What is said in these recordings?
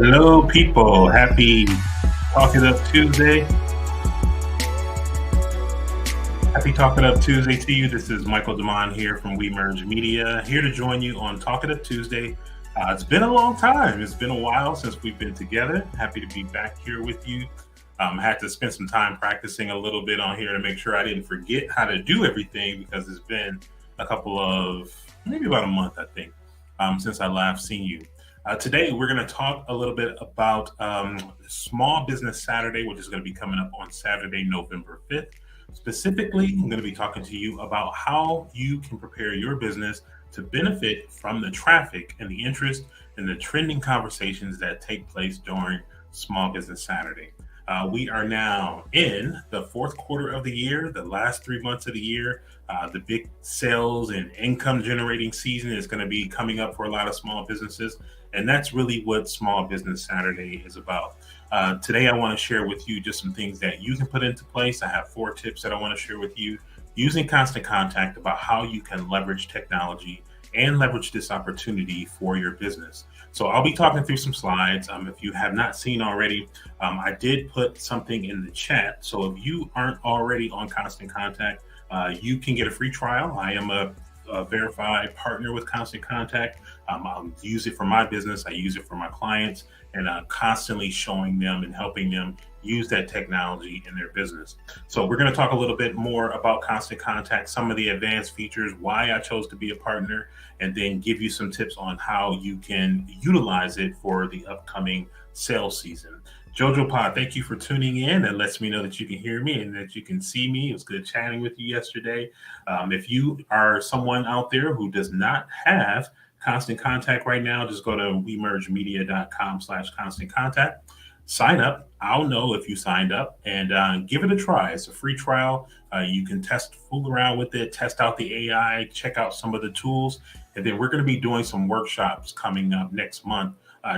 Hello, people. Happy Talk It Up Tuesday. Happy Talk It Up Tuesday to you. This is Michael Demond here from We Merge Media, here to join you on Talk It Up Tuesday. It's been a long time. It's been a while since we've been together. Happy to be back here with you. Had to spend some time practicing a little bit on here to make sure I didn't forget how to do everything because it's been a couple of, maybe about a month, I think, since I last seen you. Today, we're going to talk a little bit about Small Business Saturday, which is going to be coming up on Saturday, November 5th. Specifically, I'm going to be talking to you about how you can prepare your business to benefit from the traffic and the interest and the trending conversations that take place during Small Business Saturday. We are now in the fourth quarter of the year, the last 3 months of the year. The big sales and income generating season is going to be coming up for a lot of small businesses. And that's really what Small Business Saturday is about. Today, I want to share with you just some things that you can put into place. I have 4 tips that I want to share with you using Constant Contact about how you can leverage technology and leverage this opportunity for your business. So I'll be talking through some slides. If you have not seen already, I did put something in the chat. So if you aren't already on Constant Contact, you can get a free trial. I am a verified partner with Constant Contact. I'll use it for my business. I use it for my clients, and I'm constantly showing them and helping them use that technology in their business. So we're going to talk a little bit more about Constant Contact, some of the advanced features, why I chose to be a partner, and then give you some tips on how you can utilize it for the upcoming sales season. Jojo Pod, thank you for tuning in. It lets me know that you can hear me and that you can see me. It was good chatting with you yesterday. If you are someone out there who does not have Constant Contact right now, just go to wemergemedia.com/constant contact. Sign up. I'll know if you signed up and give it a try. It's a free trial. You can fool around with it, test out the AI, check out some of the tools. And then we're going to be doing some workshops coming up next month,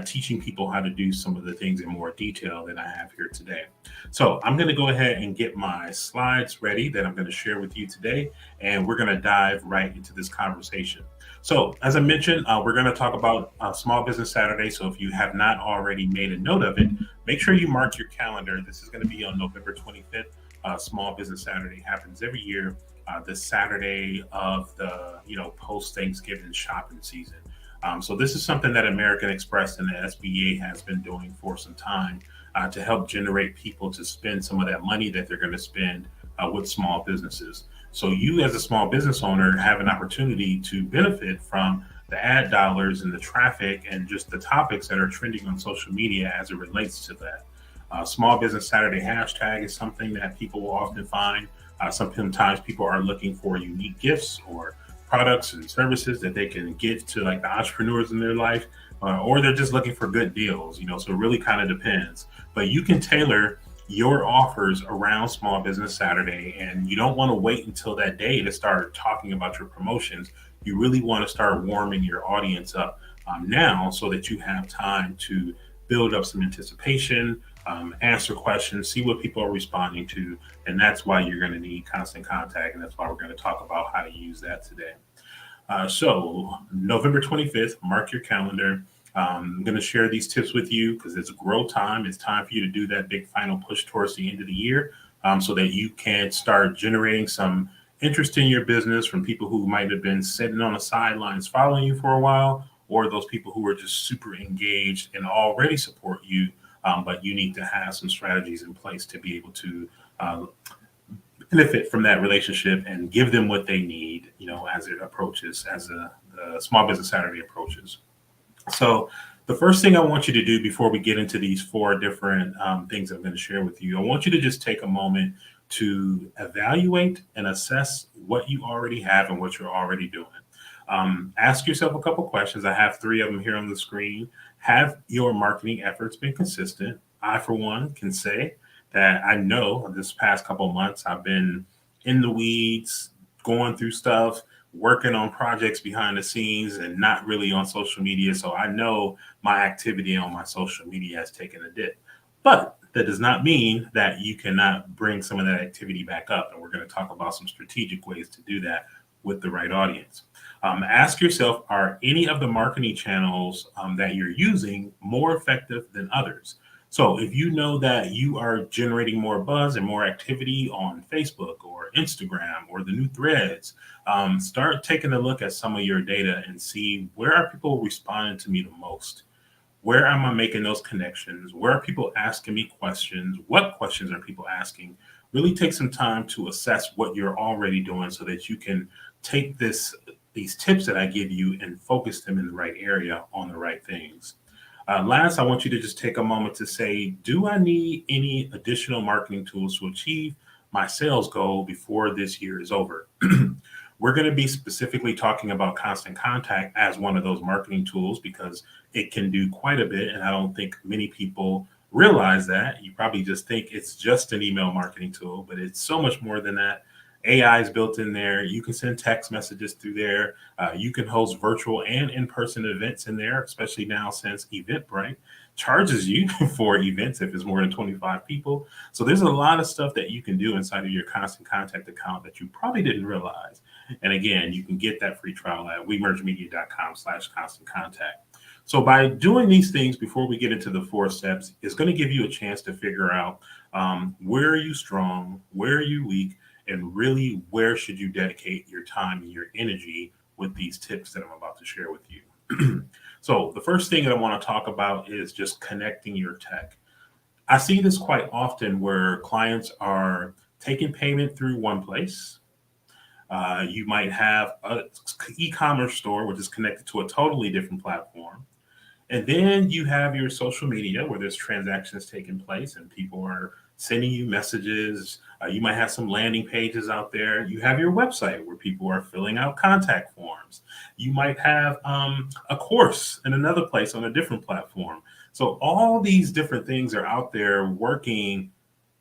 teaching people how to do some of the things in more detail than I have here today. So I'm going to go ahead and get my slides ready that I'm going to share with you today, and we're going to dive right into this conversation. So as I mentioned, we're going to talk about Small Business Saturday. So if you have not already made a note of it, make sure you mark your calendar. This is going to be on November 25th. Small Business Saturday happens every year, the Saturday of the post-Thanksgiving shopping season. So this is something that American Express and the SBA has been doing for some time to help generate people to spend some of that money that they're going to spend with small businesses. So you as a small business owner have an opportunity to benefit from the ad dollars and the traffic and just the topics that are trending on social media as it relates to that. Small Business Saturday hashtag is something that people will often find. Sometimes people are looking for unique gifts or products and services that they can give to like the entrepreneurs in their life, or they're just looking for good deals, so it really kind of depends. But you can tailor your offers around Small Business Saturday, and you don't want to wait until that day to start talking about your promotions. You really want to start warming your audience up now so that you have time to build up some anticipation, answer questions, see what people are responding to. And that's why you're going to need Constant Contact. And that's why we're going to talk about how to use that today. So November 25th, mark your calendar. I'm going to share these tips with you because it's grow time. It's time for you to do that big final push towards the end of the year so that you can start generating some interest in your business from people who might have been sitting on the sidelines following you for a while, or those people who are just super engaged and already support you, but you need to have some strategies in place to be able to benefit from that relationship and give them what they need, as it approaches, as the Small Business Saturday approaches. So the first thing I want you to do before we get into these 4 different things I'm going to share with you, I want you to just take a moment to evaluate and assess what you already have and what you're already doing. Ask yourself a couple questions. I have 3 of them here on the screen. Have your marketing efforts been consistent? I, for one, can say that I know this past couple months I've been in the weeds, going through stuff, working on projects behind the scenes and not really on social media. So I know my activity on my social media has taken a dip. But that does not mean that you cannot bring some of that activity back up. And we're going to talk about some strategic ways to do that with the right audience. Ask yourself, are any of the marketing channels that you're using more effective than others? So if you know that you are generating more buzz and more activity on Facebook or Instagram or the new threads, start taking a look at some of your data and see, where are people responding to me the most? Where am I making those connections? Where are people asking me questions? What questions are people asking? Really take some time to assess what you're already doing so that you can take these tips that I give you and focus them in the right area on the right things. Last, I want you to just take a moment to say, do I need any additional marketing tools to achieve my sales goal before this year is over? We're going to be specifically talking about constant contact as one of those marketing tools because it can do quite a bit. And I don't think many people realize that. You probably just think it's just an email marketing tool, but it's so much more than that. AI is built in there. You can send text messages through there. You can host virtual and in-person events in there, especially now since Eventbrite charges you for events if it's more than 25 people. So there's a lot of stuff that you can do inside of your constant contact account that you probably didn't realize. And again, you can get that free trial at wemergemedia.com/constant contact. So by doing these things before we get into the 4 steps, it's going to give you a chance to figure out where are you strong, where are you weak, and really where should you dedicate your time and your energy with these tips that I'm about to share with you. So the first thing that I want to talk about is just connecting your tech. I see this quite often where clients are taking payment through one place. You might have an e-commerce store, which is connected to a totally different platform. And then you have your social media where there's transactions taking place and people are sending you messages. You might have some landing pages out there. You have your website where people are filling out contact forms. You might have a course in another place on a different platform. So all these different things are out there working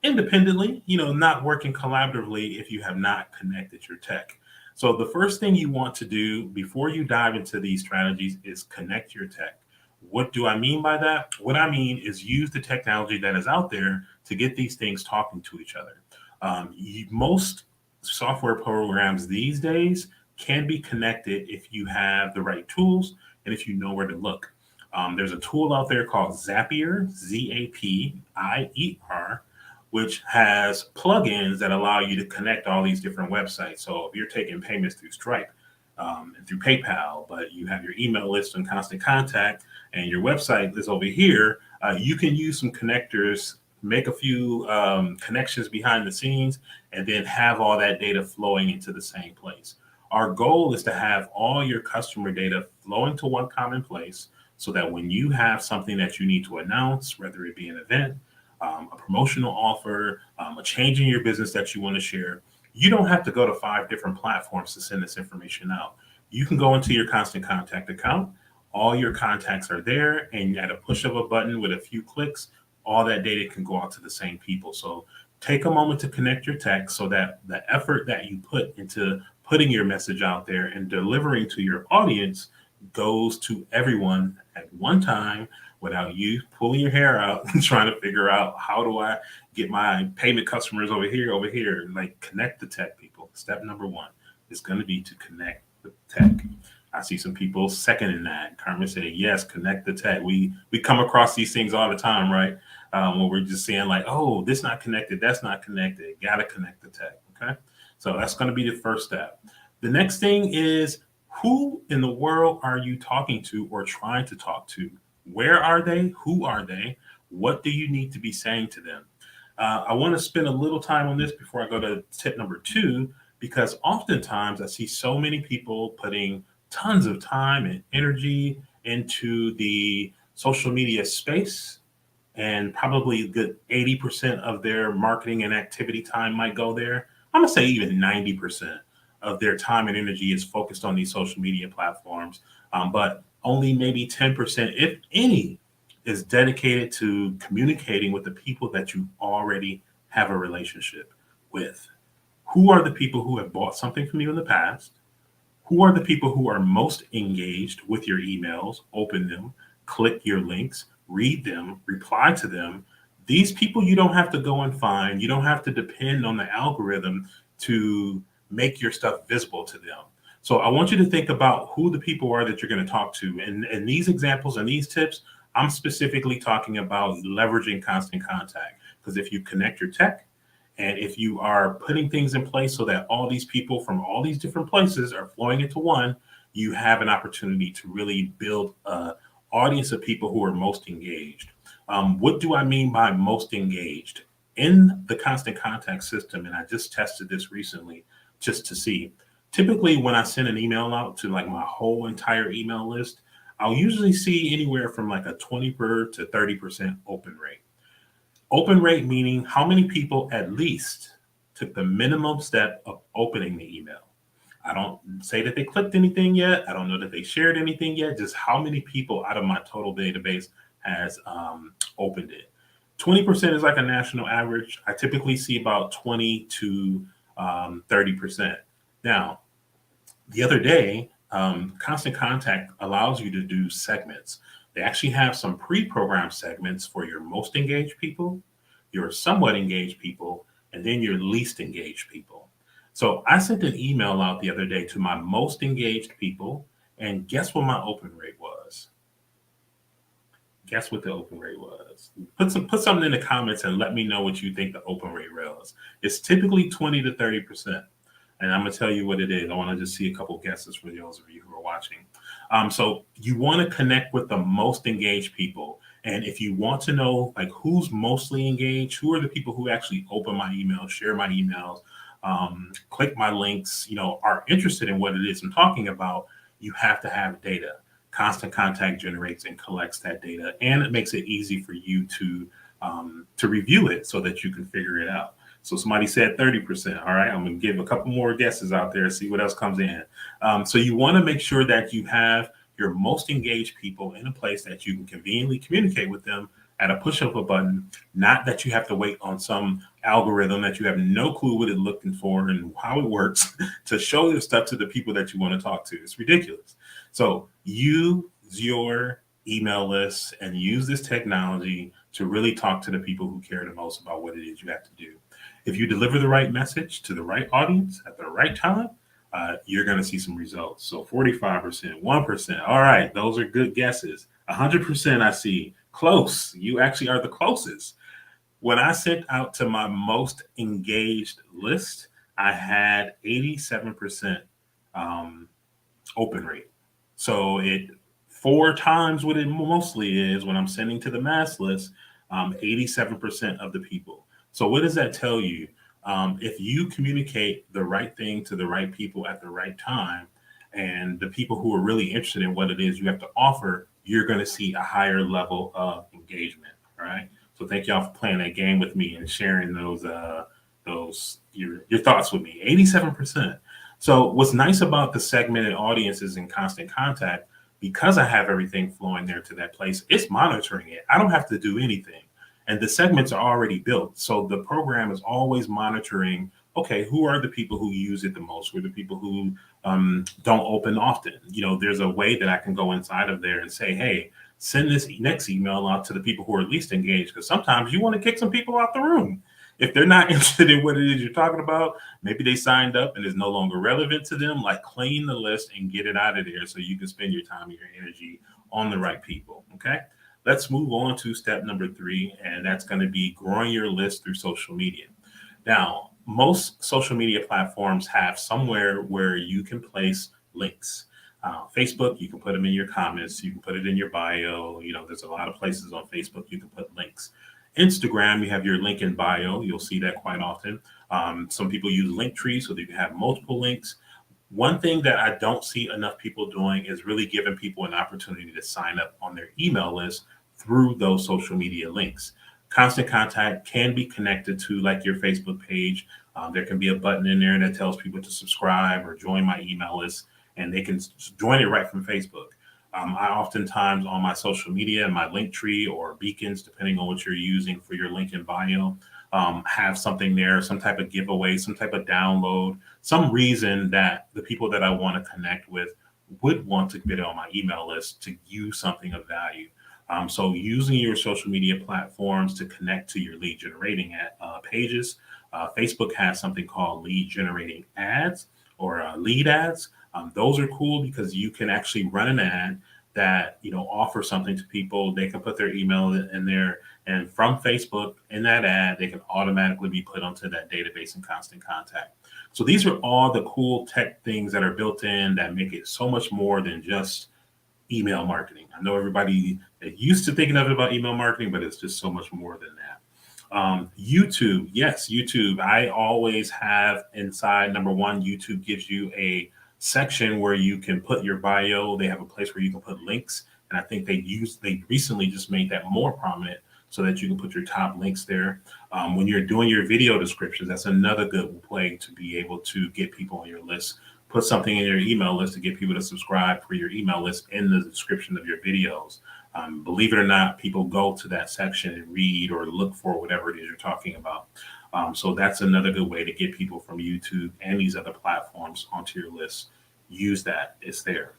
independently, not working collaboratively if you have not connected your tech. So the first thing you want to do before you dive into these strategies is connect your tech. What do I mean by that? What I mean is use the technology that is out there to get these things talking to each other. Most software programs these days can be connected if you have the right tools and if you know where to look. There's a tool out there called Zapier, Zapier, which has plugins that allow you to connect all these different websites. So if you're taking payments through Stripe and through PayPal, but you have your email list and constant contact, and your website is over here, you can use some connectors, make a few connections behind the scenes, and then have all that data flowing into the same place. Our goal is to have all your customer data flowing to one common place so that when you have something that you need to announce, whether it be an event, a promotional offer, a change in your business that you want to share, you don't have to go to 5 different platforms to send this information out. You can go into your constant contact account. All your contacts are there, and at a push of a button with a few clicks, all that data can go out to the same people. So take a moment to connect your tech so that the effort that you put into putting your message out there and delivering to your audience goes to everyone at one time without you pulling your hair out and trying to figure out, how do I get my payment customers over here. Like, connect the tech, people. Step number one is going to be to connect the tech. I see some people seconding that. Carmen said, yes, connect the tech. We come across these things all the time, right? When we're just saying like, oh, this not connected, that's not connected. Got to connect the tech, okay? So that's going to be the first step. The next thing is, who in the world are you talking to or trying to talk to? Where are they? Who are they? What do you need to be saying to them? I want to spend a little time on this before I go to tip number 2, because oftentimes I see so many people putting tons of time and energy into the social media space, and probably a good 80% of their marketing and activity time might go there. I'm gonna say even 90% of their time and energy is focused on these social media platforms, but only maybe 10%, if any, is dedicated to communicating with the people that you already have a relationship with. Who are the people who have bought something from you in the past? Who are the people who are most engaged with your emails? Open them, click your links, read them, reply to them. These people you don't have to go and find. You don't have to depend on the algorithm to make your stuff visible to them. So I want you to think about who the people are that you're going to talk to. And these examples and these tips, I'm specifically talking about leveraging constant contact. Because if you connect your tech and if you are putting things in place so that all these people from all these different places are flowing into one, you have an opportunity to really build a audience of people who are most engaged. What do I mean by most engaged? In the constant contact system, and I just tested this recently just to see. Typically, when I send an email out to like my whole entire email list, I'll usually see anywhere from like a 20 to 30% open rate. Open rate meaning how many people at least took the minimum step of opening the email. I don't say that they clicked anything yet. I don't know that they shared anything yet. Just how many people out of my total database has opened it. 20% is like a national average. I typically see about 20 to 30%. Now, the other day, Constant Contact allows you to do segments. They actually have some pre-programmed segments for your most engaged people, your somewhat engaged people, and then your least engaged people. So I sent an email out the other day to my most engaged people, and guess what my open rate was? Guess what the open rate was? Put something in the comments and let me know what you think the open rate was. It's typically 20 to 30%. And I'm gonna tell you what it is. I want to just see a couple guesses for those of you who are watching. So you want to connect with the most engaged people, and if you want to know like who's mostly engaged, who are the people who actually open my emails, share my emails, click my links, are interested in what it is I'm talking about, you have to have data. Constant Contact generates and collects that data, and it makes it easy for you to review it so that you can figure it out. So somebody said 30%. All right, I'm going to give a couple more guesses out there, see what else comes in. So you want to make sure that you have your most engaged people in a place that you can conveniently communicate with them at a push of a button, not that you have to wait on some algorithm that you have no clue what it's looking for and how it works to show your stuff to the people that you want to talk to. It's ridiculous. So use your email list and use this technology to really talk to the people who care the most about what it is you have to do. If you deliver the right message to the right audience at the right time, you're going to see some results. So 45%, 1%. All right, those are good guesses. 100% I see. Close. You actually are the closest. When I sent out to my most engaged list, I had 87% um, open rate. So it four times what it mostly is when I'm sending to the mass list, 87% of the people. So what does that tell you? If you communicate the right thing to the right people at the right time, and the people who are really interested in what it is you have to offer, you're going to see a higher level of engagement. All right. So thank y'all for playing that game with me and sharing those your thoughts with me. 87%. So what's nice about the segmented audiences in Constant Contact, because I have everything flowing there to that place, it's monitoring it. I don't have to do anything. And the segments are already built. So the program is always monitoring, okay, who are the people who use it the most? Who are the people who don't open often? There's a way that I can go inside of there and say, hey, send this next email out to the people who are least engaged. Because sometimes you want to kick some people out the room. If they're not interested in what it is you're talking about, maybe they signed up and it's no longer relevant to them, like clean the list and get it out of there so you can spend your time and your energy on the right people. Okay. Let's move on to step number 3, and that's going to be growing your list through social media. Now, most social media platforms have somewhere where you can place links. Facebook, you can put them in your comments, you can put it in your bio. There's a lot of places on Facebook you can put links. Instagram, you have your link in bio. You'll see that quite often. Some people use Linktree so that you can have multiple links. One thing that I don't see enough people doing is really giving people an opportunity to sign up on their email list through those social media links. Constant Contact can be connected to like your Facebook page. There can be a button in there that tells people to subscribe or join my email list, and they can join it right from Facebook. I oftentimes on my social media, my link tree or beacons, depending on what you're using for your link in bio, have something there, some type of giveaway, some type of download, some reason that the people that I want to connect with would want to get on my email list to use something of value. So using your social media platforms to connect to your lead generating pages. Facebook has something called lead generating ads. or lead ads. Those are cool because you can actually run an ad that offer something to people. They can put their email in there, and from Facebook in that ad, they can automatically be put onto that database in Constant Contact. So these are all the cool tech things that are built in that make it so much more than just email marketing. I know everybody is used to thinking of it about email marketing, but it's just so much more than that. YouTube, yes, YouTube. I always have inside, number one, YouTube gives you a section where you can put your bio. They have a place where you can put links. And I think they recently just made that more prominent so that you can put your top links there. When you're doing your video descriptions, that's another good way to be able to get people on your list. Put something in your email list to get people to subscribe for your email list in the description of your videos. Believe it or not, people go to that section and read or look for whatever it is you're talking about. So that's another good way to get people from YouTube and these other platforms onto your list. Use that, it's there.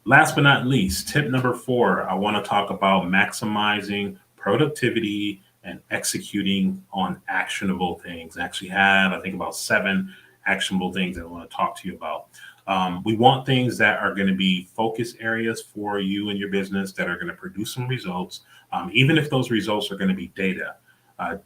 Last but not least, tip number 4, I want to talk about maximizing productivity and executing on actionable things. I actually have, I think, about 7 actionable things that I want to talk to you about. We want things that are going to be focus areas for you and your business that are going to produce some results, even if those results are going to be data.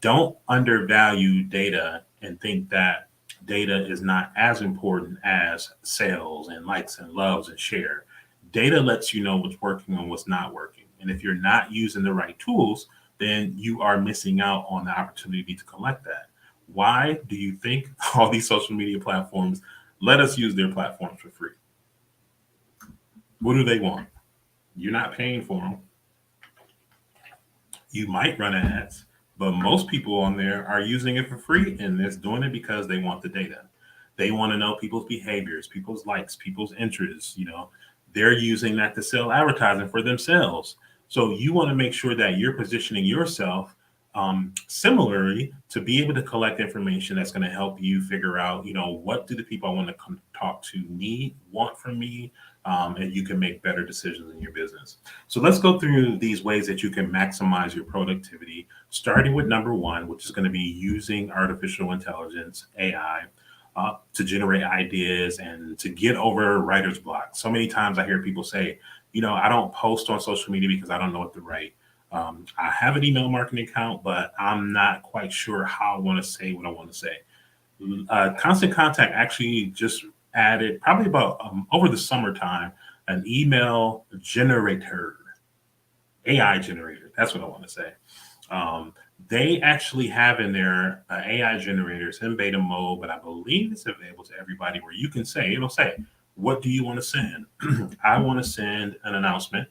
Don't undervalue data and think that data is not as important as sales and likes and loves and share. Data lets you know what's working and what's not working. And if you're not using the right tools, then you are missing out on the opportunity to collect that. Why do you think all these social media platforms let us use their platforms for free? What do they want? You're not paying for them. You might run ads, but most people on there are using it for free and they're doing it because they want the data. They want to know people's behaviors, people's likes, people's interests. They're using that to sell advertising for themselves. So you want to make sure that you're positioning yourself similarly to be able to collect information that's going to help you figure out, what do the people I want to talk to need, want from me, and you can make better decisions in your business. So let's go through these ways that you can maximize your productivity, starting with number 1, which is going to be using artificial intelligence, AI, to generate ideas and to get over writer's block. So many times I hear people say, I don't post on social media because I don't know what to write. I have an email marketing account, but I'm not quite sure how I want to say what I want to say. Constant Contact actually just added, probably about over the summertime, an email generator, AI generator. That's what I want to say. They actually have in there AI generators in beta mode, but I believe it's available to everybody where you can say, it'll say, what do you want to send? I want to send an announcement.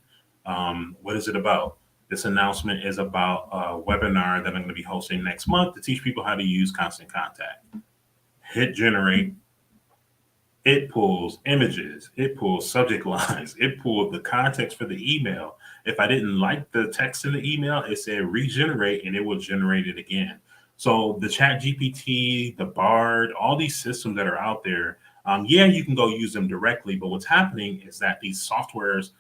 What is it about? This announcement is about a webinar that I'm going to be hosting next month to teach people how to use Constant Contact. Hit generate. It pulls images. It pulls subject lines. It pulled the context for the email. If I didn't like the text in the email, it said regenerate and it will generate it again. So the Chat GPT, the Bard, all these systems that are out there, yeah, you can go use them directly. But what's happening is that these softwares,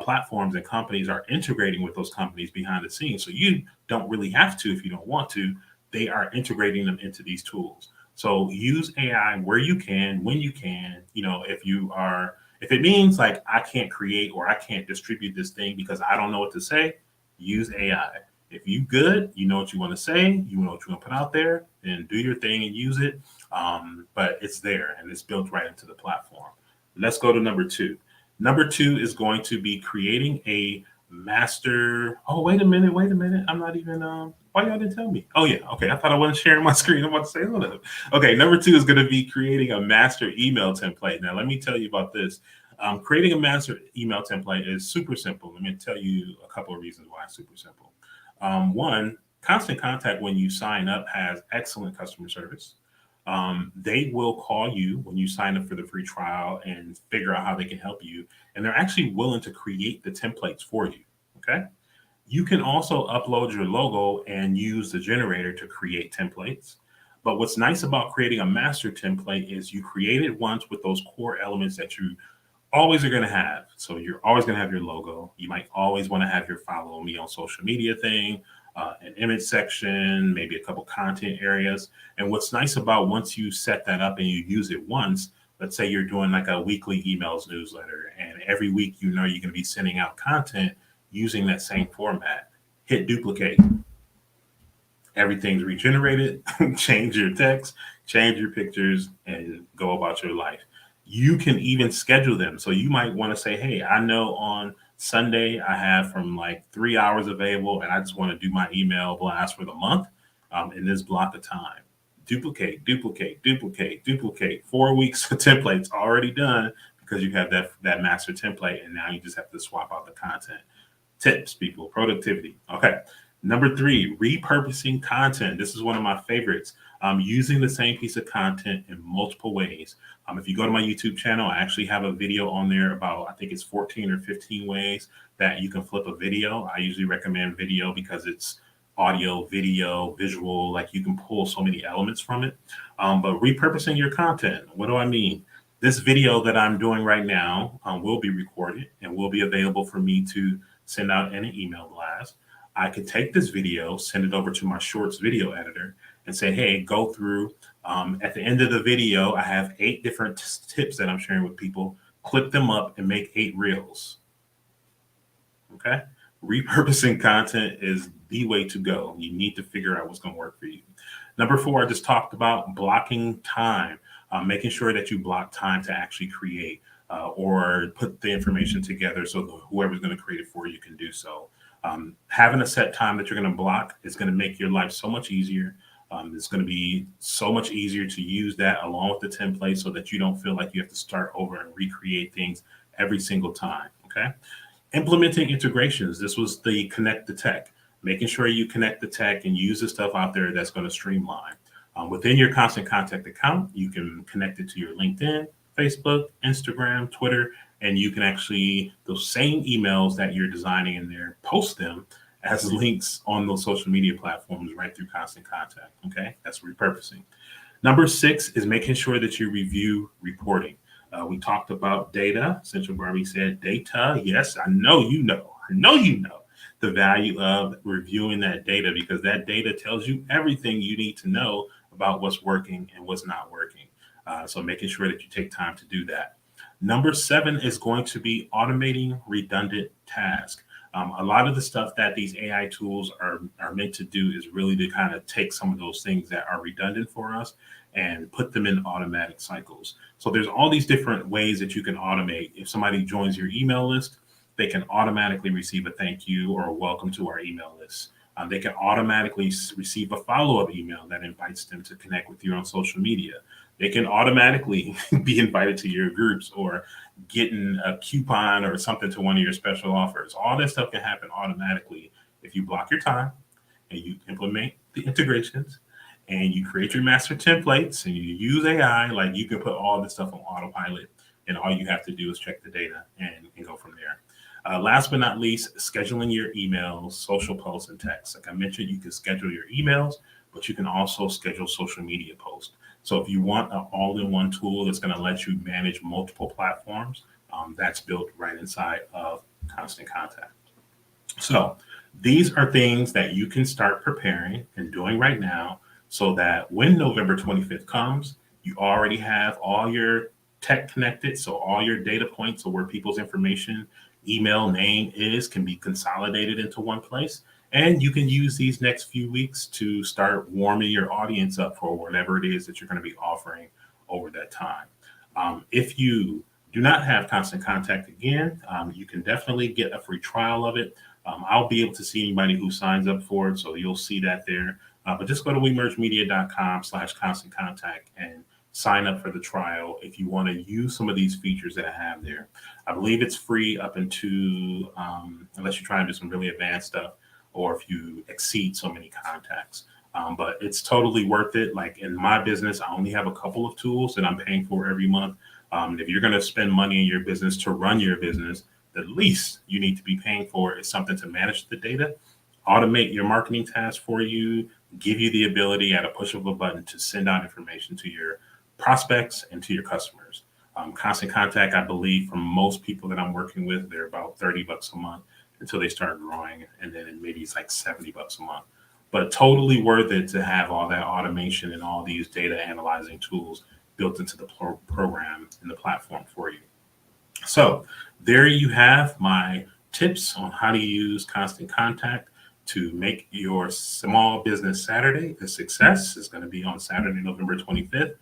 platforms and companies are integrating with those companies behind the scenes. So you don't really have to if you don't want to. They are integrating them into these tools. So use AI where you can, when you can. If it means like I can't create or I can't distribute this thing because I don't know what to say, use AI. If you good, you know what you want to say, you know what you want to put out there, then do your thing and use it. But it's there and it's built right into the platform. Let's go to number 2. Number 2 is going to be creating a master. Oh, wait a minute. I'm not even, why y'all didn't tell me? Oh yeah. Okay. I thought I wasn't sharing my screen. I'm about to say, hold up. Okay. Number 2 is going to be creating a master email template. Now, let me tell you about this. Creating a master email template is super simple. Let me tell you a couple of reasons why it's super simple. One, Constant Contact, when you sign up, has excellent customer service. They will call you when you sign up for the free trial and figure out how they can help you. And they're actually willing to create the templates for you. Okay. You can also upload your logo and use the generator to create templates. But what's nice about creating a master template is you create it once with those core elements that you always are going to have. So you're always going to have your logo. You might always want to have your follow me on social media thing, an image section, maybe a couple content areas. And what's nice about once you set that up and you use it once, let's say you're doing like a weekly emails newsletter, and every week you're going to be sending out content using that same format. Hit duplicate, everything's regenerated. Change your text, change your pictures, and go about your life. You can even schedule them. So you might want to say, hey, I know on Sunday I have from like 3 hours available, and I just want to do my email blast for the month in this block of time. Duplicate, duplicate, duplicate, duplicate. 4 weeks of templates already done because you have that master template, and now you just have to swap out the content. Tips, people, productivity. Okay. Number three, repurposing content. This is one of my favorites. Using the same piece of content in multiple ways. If you go to my YouTube channel, I actually have a video on there about, I think it's 14 or 15 ways that you can flip a video. I usually recommend video because it's audio, video, visual, like you can pull so many elements from it. But repurposing your content, what do I mean? This video that I'm doing right now will be recorded and will be available for me to send out in an email blast. I could take this video, send it over to my shorts video editor and say, hey, go through. At the end of the video, I have 8 different tips that I'm sharing with people. Clip them up and make 8 reels. Okay. Repurposing content is the way to go. You need to figure out what's going to work for you. Number 4, I just talked about blocking time, making sure that you block time to actually create or put the information together so whoever's going to create it for you can do so. Having a set time that you're going to block is going to make your life so much easier. It's going to be so much easier to use that along with the template so that you don't feel like you have to start over and recreate things every single time. Okay. Implementing integrations. This was the connect the tech, making sure you connect the tech and use the stuff out there that's going to streamline. Within your Constant Contact account, you can connect it to your LinkedIn, Facebook, Instagram, Twitter, and you can actually, those same emails that you're designing in there, post them as links on those social media platforms right through Constant Contact. Okay, that's repurposing. Number 6 is making sure that you review reporting. We talked about data. Central Barbie said data. Yes, I know you know the value of reviewing that data because that data tells you everything you need to know about what's working and what's not working. So making sure that you take time to do that. Number 7 is going to be automating redundant tasks. A lot of the stuff that these AI tools are meant to do is really to kind of take some of those things that are redundant for us and put them in automatic cycles. So there's all these different ways that you can automate. If somebody joins your email list, they can automatically receive a thank you or a welcome to our email list. They can automatically receive a follow-up email that invites them to connect with you on social media. They can automatically be invited to your groups or getting a coupon or something to one of your special offers. All that stuff can happen automatically if you block your time and you implement the integrations and you create your master templates and you use AI. Like you can put all this stuff on autopilot and all you have to do is check the data and go from there. Last but not least, scheduling your emails, social posts, and texts. Like I mentioned, you can schedule your emails, but you can also schedule social media posts. So if you want an all-in-one tool that's going to let you manage multiple platforms, that's built right inside of Constant Contact. So these are things that you can start preparing and doing right now so that when November 25th comes, you already have all your tech connected. So all your data points or where people's information, email, name can be consolidated into one place. And you can use these next few weeks to start warming your audience up for whatever it is that you're going to be offering over that time. If you do not have Constant Contact again, you can definitely get a free trial of it. I'll be able to see anybody who signs up for it, so you'll see that there. But just go to wemergemedia.com/constant contact and sign up for the trial if you want to use some of these features that I have there. I believe it's free up into, unless you're trying to do some really advanced stuff, or if you exceed so many contacts. But it's totally worth it. Like in my business, I only have a couple of tools that I'm paying for every month. If you're going to spend money in your business to run your business, the least you need to be paying for is something to manage the data, automate your marketing tasks for you, give you the ability at a push of a button to send out information to your prospects and to your customers. Constant Contact, I believe, from most people that I'm working with, they're about $30 a month until they start growing, and then maybe it's like $70 a month. But totally worth it to have all that automation and all these data analyzing tools built into the program and the platform for you. So there you have my tips on how to use Constant Contact to make your small business Saturday a success. It's going to be on Saturday, November 25th.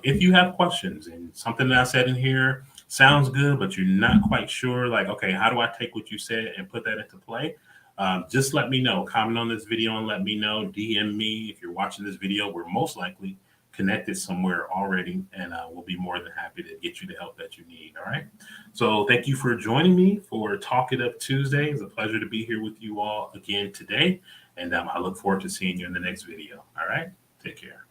If you have questions and something that I said in here sounds good, but you're not quite sure, like, okay, how do I take what you said and put that into play? Just let me know. Comment on this video and let me know. DM me if you're watching this video. We're most likely connected somewhere already, and we'll be more than happy to get you the help that you need. All right. So thank you for joining me for Talk It Up Tuesday. It's a pleasure to be here with you all again today, and I look forward to seeing you in the next video. All right. Take care.